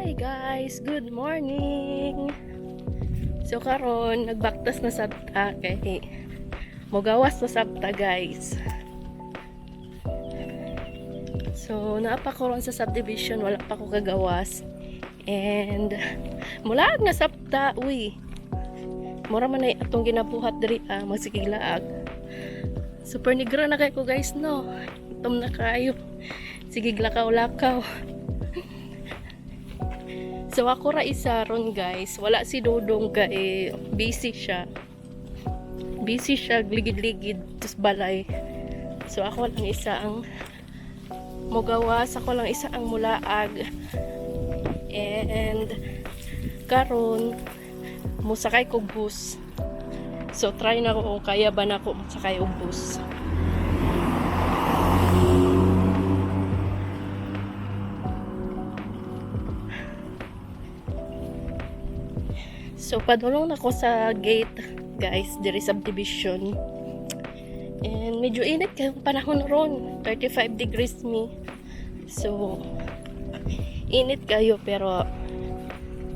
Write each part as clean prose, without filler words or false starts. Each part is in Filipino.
Hi guys, good morning. So karon nagbaktas na sabta kay mogawas na sabta guys. So naapa ko ron sa subdivision, wala pa ko kagawas. And mula nga sabta, uy. Mura man ay atong ginabuhat diri magsigiglaag. Super negra na kay ko guys no. Itom na kayo. Sige lakaw-lakaw. So ako ra isa ron guys, wala si Dodong kay busy siya. Busy siya ligid-ligid tus balay. So ako lang isa ang mogawas, ako lang isa ang mulaag. And karon musakay ko bus. So try na ko kung kaya ba na ako musakay og bus. So padulong na ko sa gate guys, diri subdivision. And medyo init kay panahon ron, 35 degrees me. So init kayo pero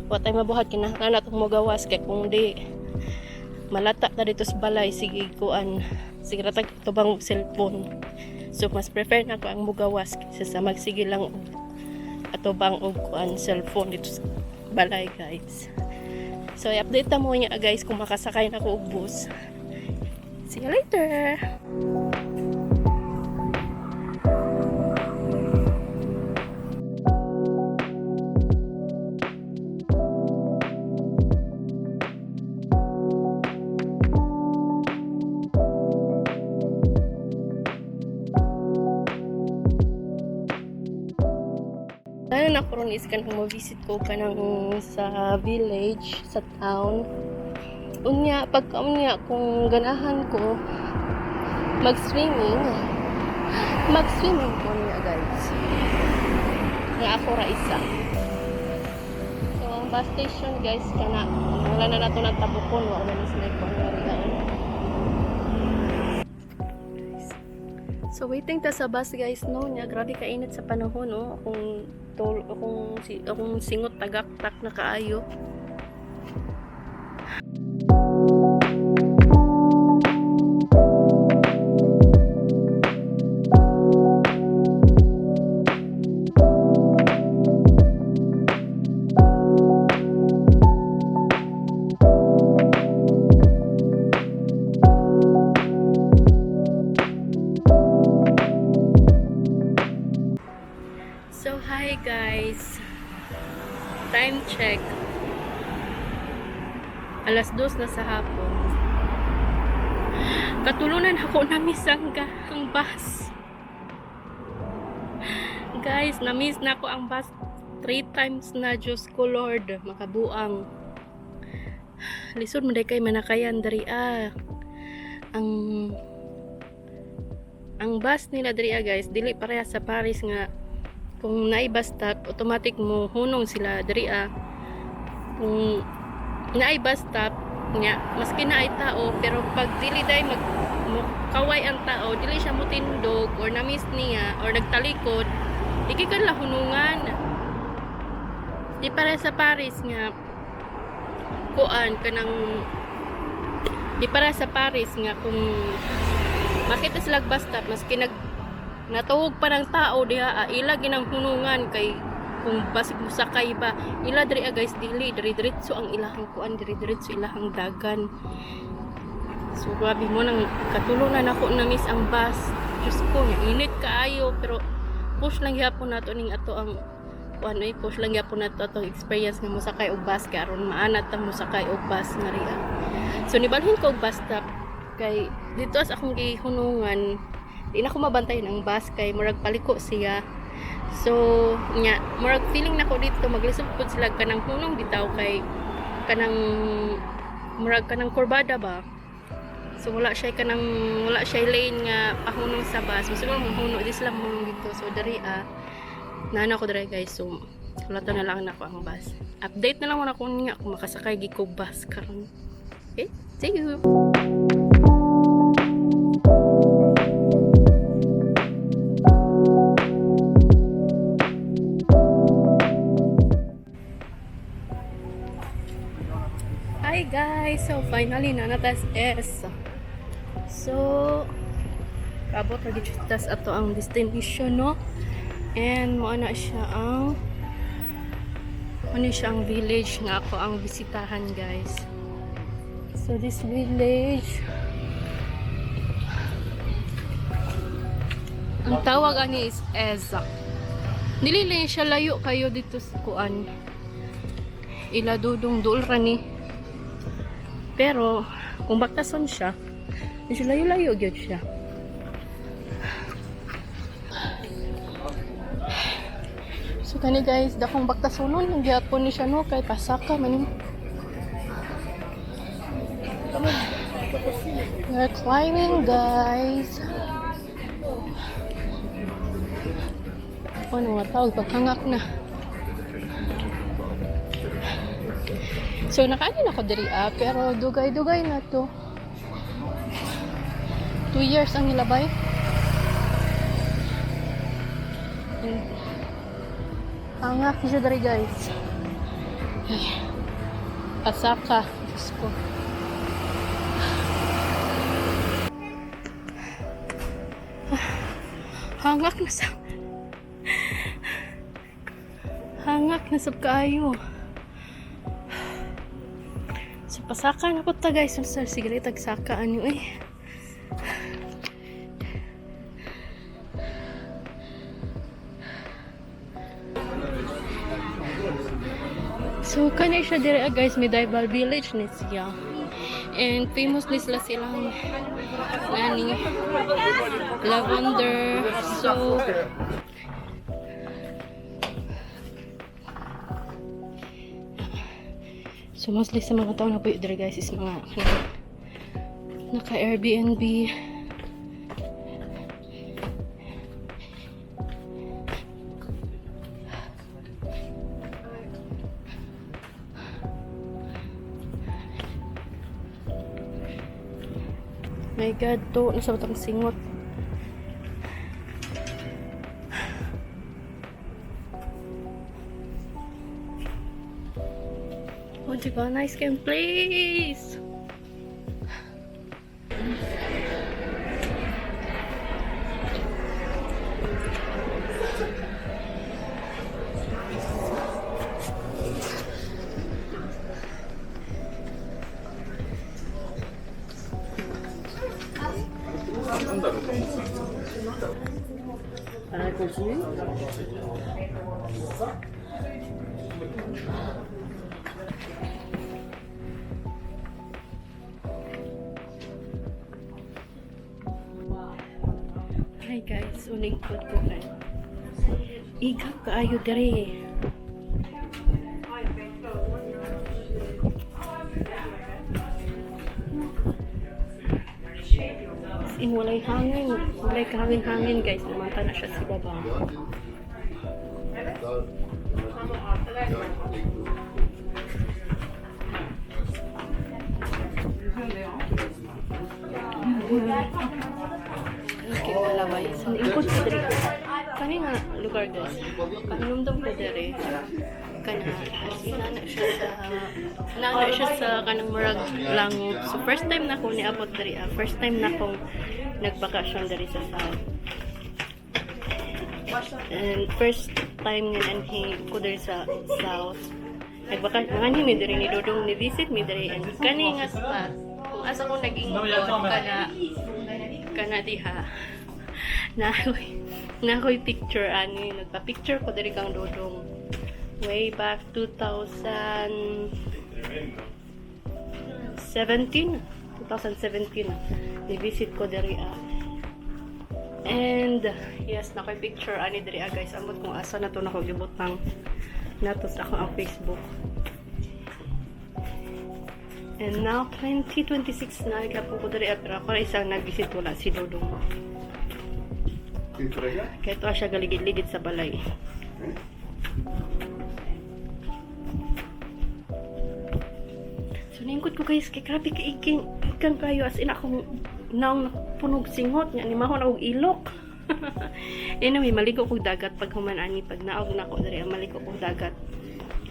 what ay mabuhat kinahanglan natong mogawas kay kung di malata na dito sa balay sige kuan sige ratag tubang cellphone. So mas prefer na ko ang mogawas kaysa sa magsige lang atubang og kuan cellphone dito sa balay guys. So, i-update na mo niya guys kung makasakay na ko og bus. See you later! Ano na ko ron is kanang mo-visit ko kanang sa village, sa town. Unya, pagka-unya kung ganahan ko mag-swimming ko niya guys. Nga ako ra isa. So, ang bus station guys, kana, wala na nato ng tabukon, wala na sila ko So waiting ta sa bus guys no nya grabe ka init sa panahon no akong singot tagaktak na kaayo. So, hi guys. Time check. Alas 2 na sa hapon. Katulunan ako na-miss ang bus. Guys, na-miss na ako ang bus 3 times na, Diyos ko Lord. Makabuang. Lisod mo day kay manakayan dari Ang bus nila dari guys, dili pareha sa Paris nga. Kung naay bus stop, automatic mo hunong sila diri Kung naay bus stop nya, maski naay tao, pero pag dili day kaway ang tao, dili siya mutindog or na-miss niya or nagtalikod, ikikan la hunungan. Di para sa Paris nga kuan kanang di para sa Paris nga kung makita sila bus stop maski natuhog pa ng tao diha ila ginang hunungan kay kung basig mo sakay ba ila diri guys dili diretso ang ilahang kuan diretso ilahang dagan. So grabe mo nang katulunan ako na miss ang bus. Diyos ko init kaayo pero push lang gyapon nato ning ato ang kuan ay push lang gyapon nato atong experience nga mosakay og bus karon maanat ang mosakay og bus nga riya. So nibalhin ko og bus stop kay dito as akong gihunungan di na ko mabantay ng bus kay murag paliko siya. So nya murag feeling nako dito maglisod pud sila kanang hunong bitaw kay kanang murag kanang kurbada ba. So wala siya lane nga pahunong sa bus. So siguro mahuno di sila hunong dito. So dari nana ko dari guys. So wala na lang nako ang bus. Update na lang mo na ko niya kung makasakay gi ko bus karon. Okay? See you. guys, so finally nanatas S. So kabot lagi tas ato ang destination, no? And mo na siya ang village nga ako ang bisitahan, guys. So this village, ang tawag ani is Eza. Dili lang siya layo kayo dito sa kuan. Ila dudong duol ra ni. Pero kung baktason siya, medyo layo-layo gyud siya. So kani guys, dakong baktasonon ang gyapon ni siya, no, kay pasaka man. We're climbing, guys. Ano nga tawag, paghangak na. So nakaanin ako diri pero dugay-dugay na to. 2 years ang nilabay. Hangak siya diri, guys. Ay, pasaka. Diyos ko. Hangak na sa kaayo. So pasaka na po ta, guys. So sige tagsakaan nyo eh. So kanay siya dire, guys, medieval village ni siya. And famously silang nani lavender. So mostly sa mga tao na po dire, guys, is mga naka Airbnb. My God, to nasa batang singot. Oh, diba? Nice game place! Hi guys, uning food ko kay igap kaayo dere. In walay hangin guys, namanta na siya si baba. Okay, malaway. So, ikot sa diri. Kani nga lugar, guys. Panumdum ko diri. Nana siya sa kanang murag langop. So, first time na ko niabot diri. First time na kong nagbakasyon diri sa South. And first time nga nanhi ko diri sa South. Nagbakasyon nga ni diri ni Dodong ni visit mi diri. And kani nga spot. Kung asa ko naging kana diha na ako'y picture nagpa-picture ko diri kang Dodong way back 2017 ni-visit ko diri and yes, na ako'y picture diri guys. Amot kung asa na to nako gibutang nato sa akong Facebook. And now, 2026 na, nagkapo ko dali pero ako na isang nag-visit wala si Dodong. Kaya ito siya galigid-ligid sa balay. So, naingkot ko guys, kay grabe ka ikang kayo, as in akong naong napunog singot, nga ni mahon akong ilok. Anyway, maligo kong dagat pag humanani, pag naog na ko dali, maligo kong dagat.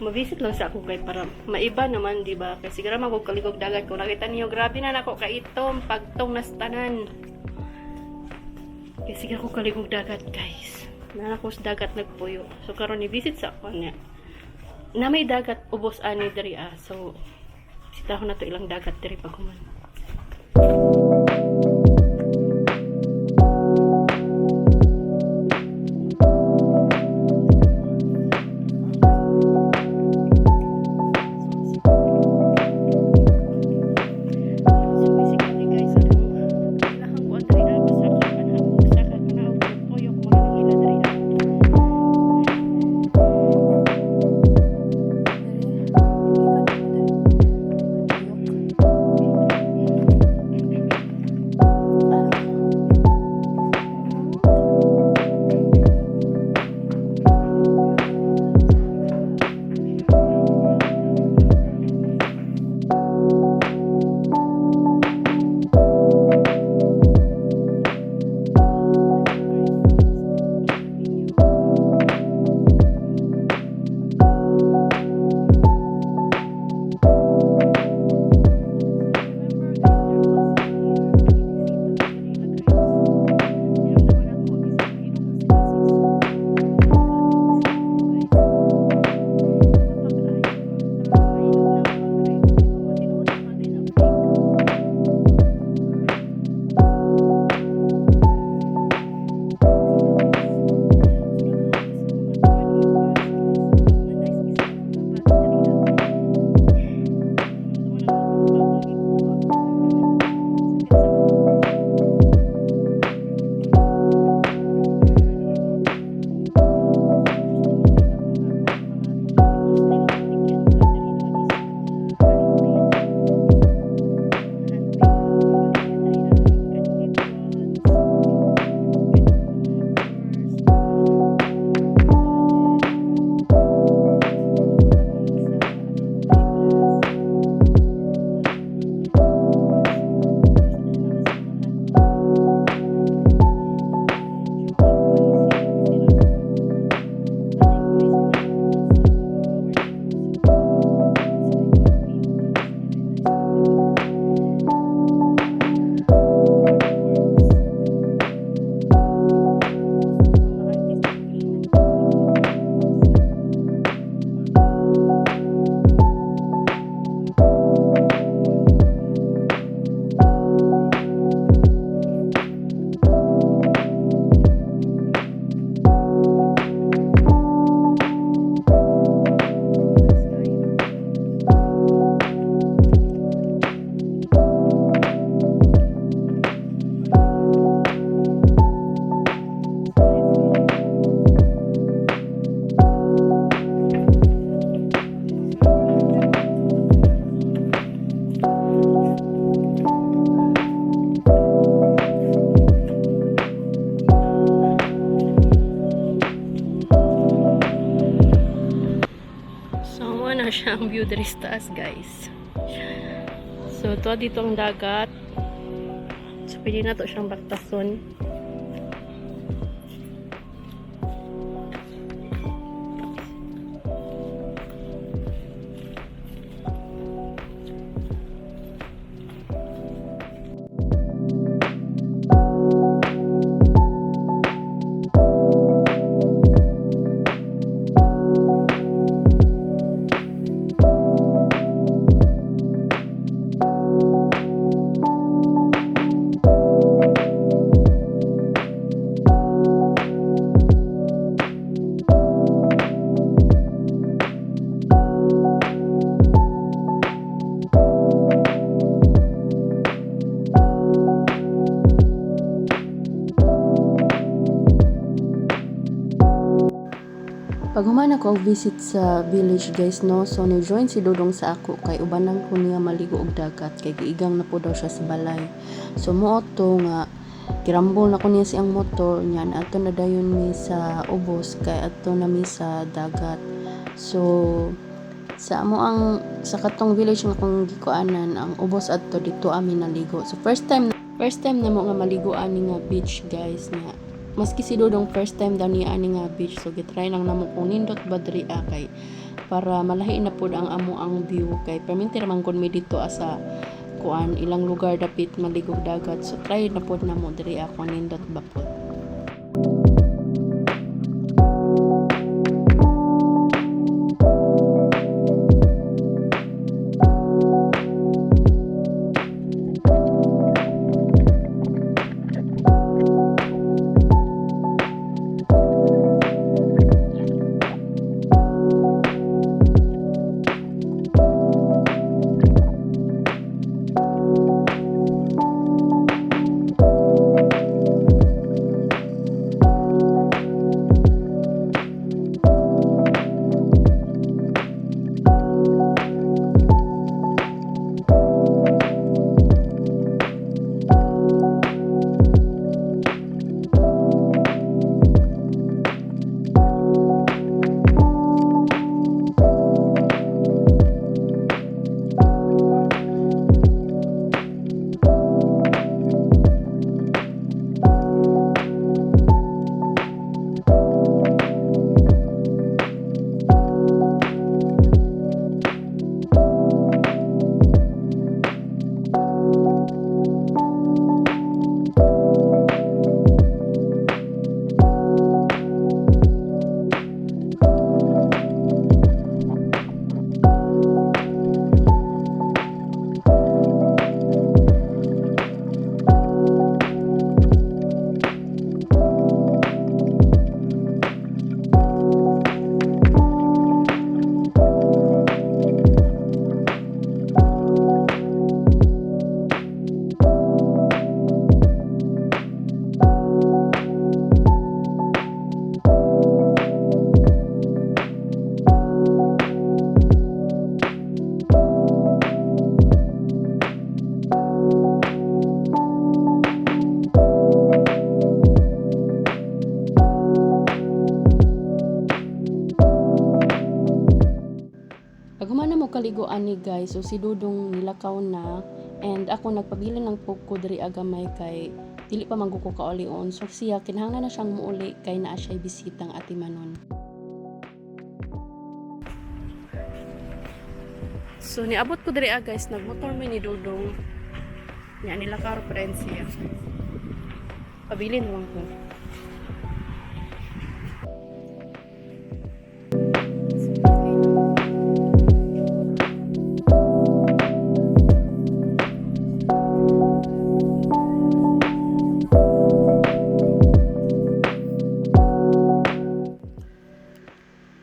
mabisit lang sa ako kay para maiba naman, di ba? Kasi siguro magog kaligog dagat ko. Nakita niyo, grabe na nako kaitom pagtong nastanan. Kasi siguro ko kaligog dagat, guys. Na ako sa dagat nagpuyo. So karon ni visit sa ako niya. Na may dagat ubos ani diri So sitahon na to ilang dagat diri paghuman. Siyang view diri sa taas, guys. So to dito ang dagat. So pwede na to siyang baktason. Pag human ako og visit sa village, guys, no, so ni-join si Dodong sa ako kay ubanan ko niya maligo og dagat kay giigang na po daw siya sa balay. So moto nga kirambol na ko niya siyang motor niya na ato na dayon mi sa ubos kay ato na mi sa dagat. So sa amo ang sa katong village nga kung gikuanan ang ubos adto dito amin naligo. So first time na mo nga maligo ani nga beach, guys, nga maski si Dodong first time daw niya ani nga beach. So gitry lang namo kung nindot ba diri kay para malahi na pud ang amo ang view kay perminti naman kun mi dito asa kuan ilang lugar dapit maligog dagat, so try na pud namo diri ako nindot ba pud. Paghuman na mo kaliguan ni guys, so si Dudong nilakaw na and ako nagpabili ng puko diri agamay kay dili pa mangguko kaolion. So siya kinahanglan na siyang muuli kay naa siya bisitang ati Manon. So niabot ko diri guys, nagmotor mi ni Dudong. Nya nilakaw friends siya. Pabilin lang ko.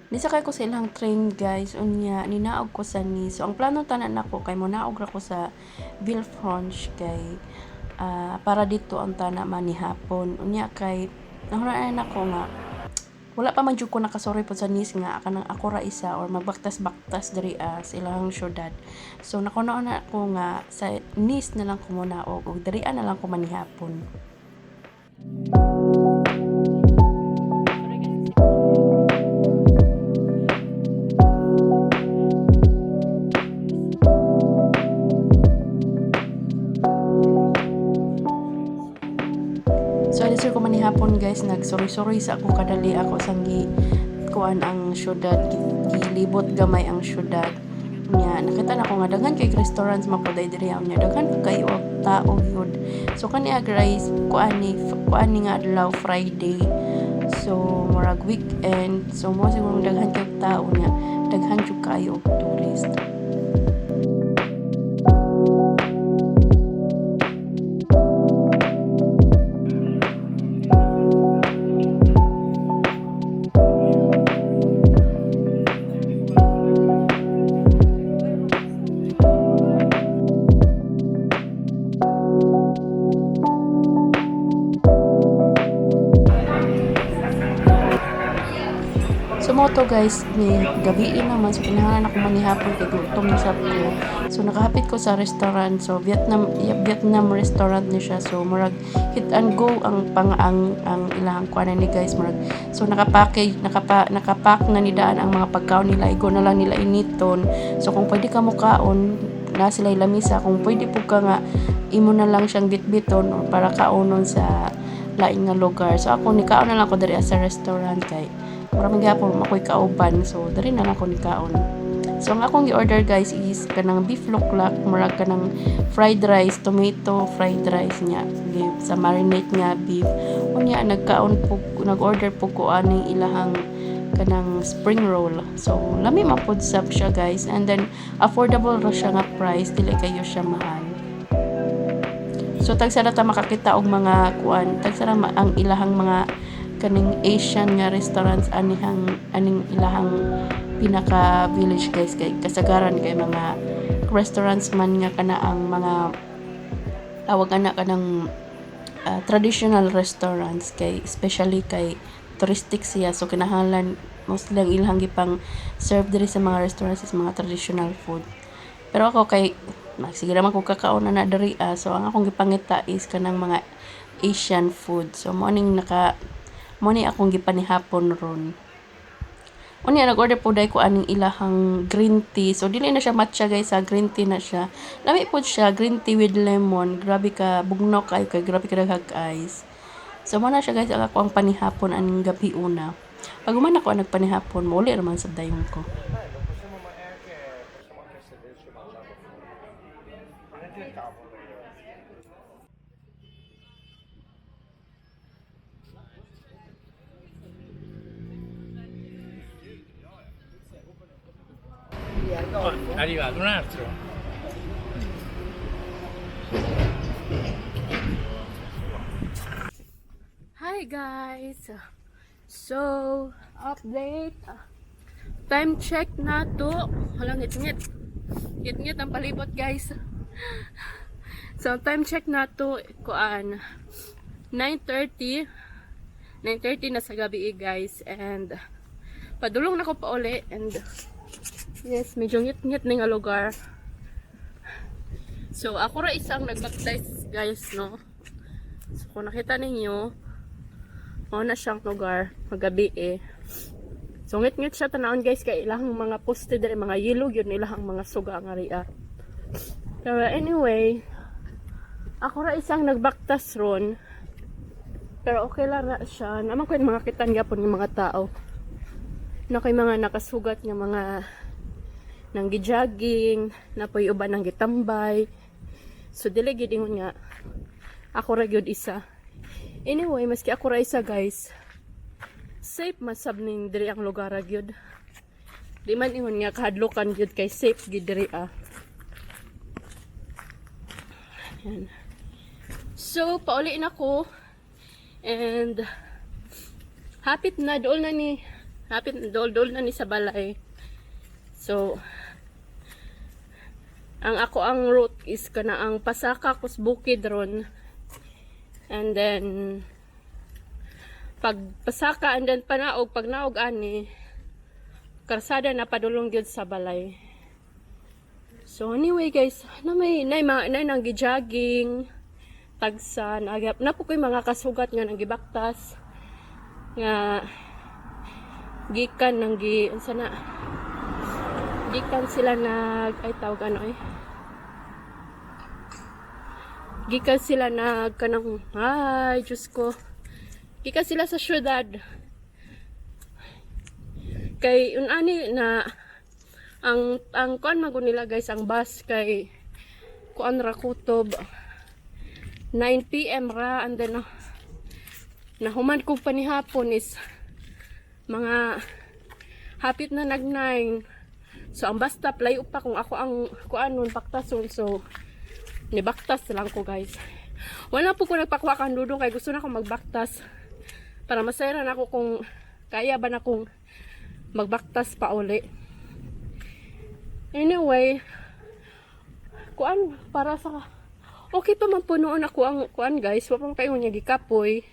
Nisakay ko sa ilang train guys, unya ninaog ko sa ni. So ang plano tanan nako kay mo naog ra ko sa Villefranche kay para dito ang tana manihapon. Unya kay nahuraan nako nga wala pa man jud ko nakasori pod sa Nice nga kanang ako ra isa or magbaktas-baktas diri sa ilang syudad. So nakunaon na ako nga sa Nice na lang ko munaog ug diri na lang ko manihapon. So alisir ko manihapon guys, nagsuri-suri sa ako kadali ako sang kuan ang syudad, gilibot gamay ang syudad. Nya nakita na ko nga daghan kay restaurants mapuday diri nya daghan kayo tao gyud. So kani guys kuan ni nga adlaw Friday. So murag weekend. So mo siguro daghan kay tao nya daghan jud kayo tourist. So mo to guys, ni gabi naman, so kinahanglan ako manihapon kay gutom na sab ko. So nakahapit ko sa restaurant, so Vietnam restaurant ni siya. So murag hit and go ang ilang kuan ni guys, murag. So nakapack na ni daan ang mga pagkaon nila, igo na lang nila initon. So kung pwede ka mo kaon, na sila lamisa, kung pwede po ka nga imo na lang siyang bitbiton para kaonon sa laing nga lugar. So ako ni kaon na lang ko diri sa restaurant kay maraming gapon ako'y kauban. So, dali na lang ako ni kaon. So, ang akong i-order guys is kanang beef luklak, murag kanang fried rice, tomato fried rice niya. Sa marinate niya beef. Unya nag-order po ko aning ilahang kanang spring roll. So, lami mapod sab siya guys. And then, affordable ra siya nga price. Dili kayo siya mahal. So, tagsara ta makakita og mga kuan. Tagsara ang ilahang mga kaning Asian nga restaurants aning ilahang pinaka village guys, kay kasagaran kay mga restaurants man nga kana ang mga tawag ana kanang traditional restaurants, kay especially kay touristic siya, so kinahanglan mostly lang ilang gipang serve diri sa mga restaurants is mga traditional food. Pero ako kay sige naman ko kakaon na diri so ang akong gipangita is kanang mga Asian food. So mo ni akong gipanihapon ron. Unya nag-order po dai ko aning ilahang green tea. So dili na siya matcha guys, green tea na siya. Lami po siya green tea with lemon. Grabe ka bugnok kay grabe ka daghag ice. So mo na siya guys, ako ang panihapon aning gabi una. Pag man ako nagpanihapon, muli naman sa dayon ko. Oh, è arrivato un altro. Hi guys! So, update. Time check na to. Walang ngit-ngit. Ngit-ngit ang palibot guys. So, time check na to. Kuan. 9:30. 9:30 na sa gabi guys. And, padulong na ko pa uli. And, yes, medyo ngit-ngit na nga lugar. So, ako ra isang nagbaptize guys, no? So, kung nakita ninyo, na siyang lugar, magabi eh. So, ngit-ngit siya tanawon guys, kay ilahang mga poste dere, mga yellow yun, ilahang mga suga nga ria. So, anyway, ako ra isang nagbaktas ron. Pero okay lang na siya. Naman ko yung mga kitan gapon ng mga tao. Na kay mga nakasugat ng mga nang gi-jogging, na po yung uban nang gitambay. So, dili gid ingon nga, ako ra gyud isa. Anyway, maski ako ra isa guys, safe masab ning diri ang lugar ra gyud. Di man ingon nga kahadlokan gyud, kay safe gid diri Yan. So, pauli na ko. And, hapit na dool na ni sa balay. So, ang route is kana ang Pasaka kus bukid ron. And then, pag Pasaka and then panaog, pag naog ani, karsada na padulong gyud sa balay. So anyway guys, na nang gi-jogging, tagsa, na po ko'y mga kasugat nga nang gibaktas, nga gikan nang gikan sila tawag gikan sila kanang Diyos ko, gikan sila sa syudad, kay unani na ang kuan magun nila guys, ang bus kay kuan ra kutob 9 PM ra, and then nahuman ko panihapon is mga hapit na nag-9. So, ang bus stop, layo pa kung ako ang kuan nun, paktason. So, nibaktas lang ko guys. Wala po ko nagpakuha kang dudong, kay gusto na akong magbaktas. Para masaya na ako kung kaya ba na akong magbaktas pa uli. Anyway, kuan, para sa okay pa man punoon ako ang kuan guys. Wapang kayo niya gikapoy.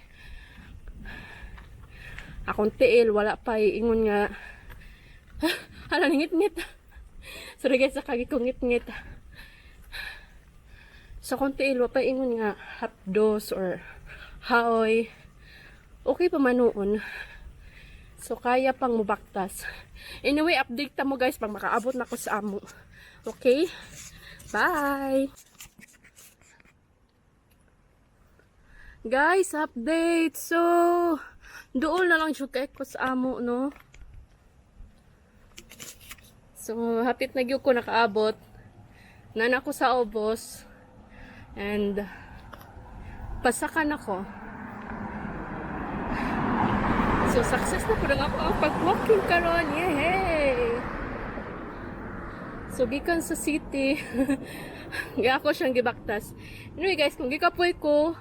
Akong tiil, wala pa ingon nga. Hala, ngit-ngit. Sorry guys, sakagi ko ngit-ngit. Sa konti ilo pa ingon nga hapdos or haoy. Okay pa manoon. So kaya pang mubaktas. Anyway, update ta mo guys pag makaabot na ko sa amo. Okay? Bye! Guys, update! So, Doon na lang siya kay ko sa amo, no? So, hapit na gyud ko nakaabot. Nana ko sa ubos. And, pasakan ako. So, success na po lang ako ang pag-walking karon. Yay! So, gikan sa city. Gaya ako siyang gibaktas. Anyway guys, kung gikapoy ko,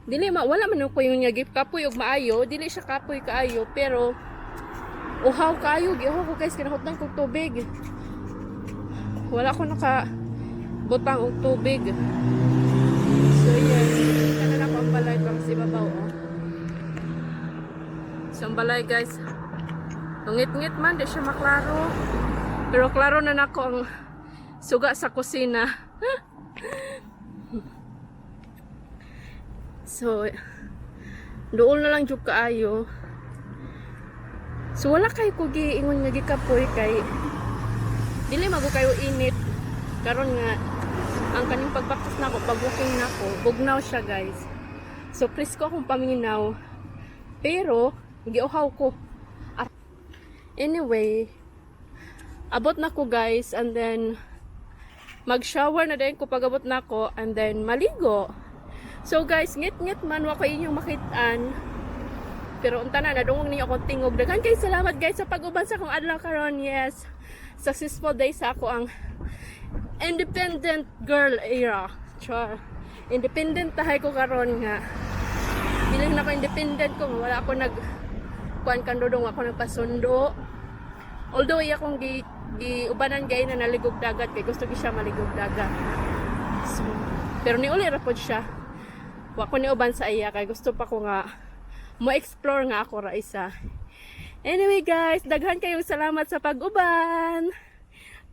wala man ko yung kapoy og maayo, dili siya kapoy kaayo, pero uhaw kaayo, giuhaw ko guys, kinahutang kong tubig. Wala ko butang og tubig. So yan, kana na pang balay pang si babaw, oh. So ang balay guys, ngit-ngit man, di siya maklaro. Pero klaro na nako ang suga sa kusina. So, doon na lang jud kaayo. So, wala kayo ko giingon nga gikapoy kay dili mago kayo init. Karon nga, ang kaning pagbaktas nako, pag-walking nako, bugnaw siya guys. So, please ko akong paminaw. Pero, giuhaw ko. Anyway, abot na ko guys, and then mag-shower na din ko pag abot na ko, and then maligo. So guys, ngit-ngit man wa ko inyong makitaan. Pero unta na nadungog ninyo akong tingog. Daghan kay salamat guys sa pag-uban sa akong adlaw karon. Yes. Successful day sa ako ang independent girl era. Char. Independent tahay ko karon nga. Bilang na ko independent ko, wala ako kuan kandodong ako nagpasundo. Although iya kong ubanan gay na naligog dagat kay gusto gi siya maligog dagat. So, pero ni uli ra pod siya. Wa ko ni uban sa iya kay gusto pa ko nga mo explore nga ako ra isa. Anyway guys, daghan kayong salamat sa pag-uban.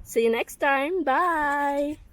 See you next time. Bye.